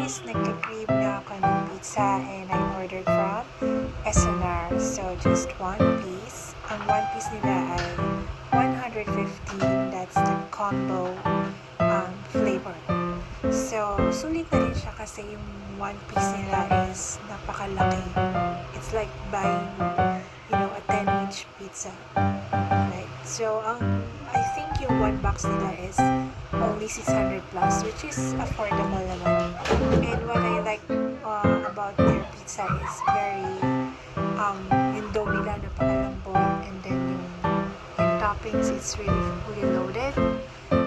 guys, nagka-crave na ako ng pizza and I ordered from SNR. So, just one piece. Ang one piece nila ay 115. That's the combo flavor. So, sulit na rin siya kasi yung one piece nila is napakalaki. It's like buying, a 10-inch pizza. Right? So, I think yung one box nila is only 600 plus, which is affordable naman. And what I like about their pizza is very, yung dough nila napakalambot, and then yung toppings, it's really fully loaded.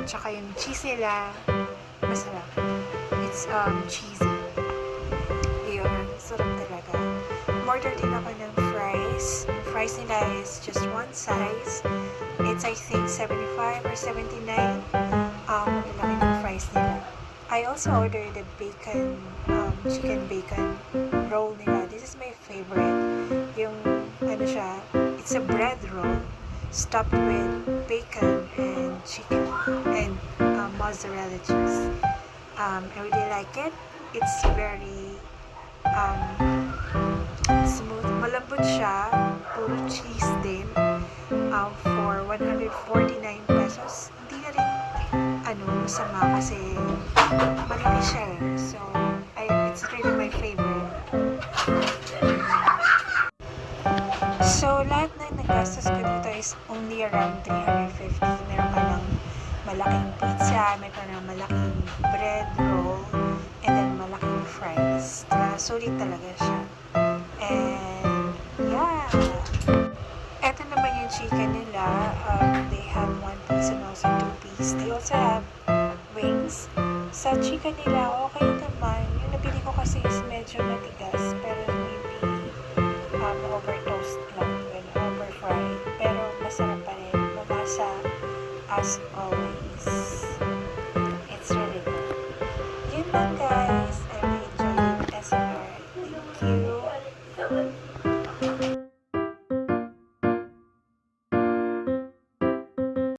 Tsaka yung cheese nila, masarap. It's cheesy. Yun, sarap talaga. Order din ako ng fries. Fries nila is just one size. It's I think 75 or 79. Malaki ng fries nila. I also ordered the bacon, chicken bacon roll nila. This is my favorite. Yung, siya, it's a bread roll stuffed with bacon and chicken and mozzarella cheese. I really like it. It's very smooth. Malambot siya. Puro cheese din. For 149 pesos. Hindi na rin masama kasi malaki siya. So, it's really my favorite. So, lahat na nagastos ko dito is only around 350. Meron ka ng malaking pizza, meron ka ng malaking bread roll, and then malaking fries. Sulit talaga siya. And, yeah. Ito naman yung chicken nila. They have one piece and also two piece. They also have wings. Sa chicken nila, okay naman. Yung nabili ko kasi is medyo matigas. Pero maybe over toast lang. Over fried. Pero masarap pa rin. Malasa as always. It's really good. Yun lang guys. I really enjoyed SNR. Thank you.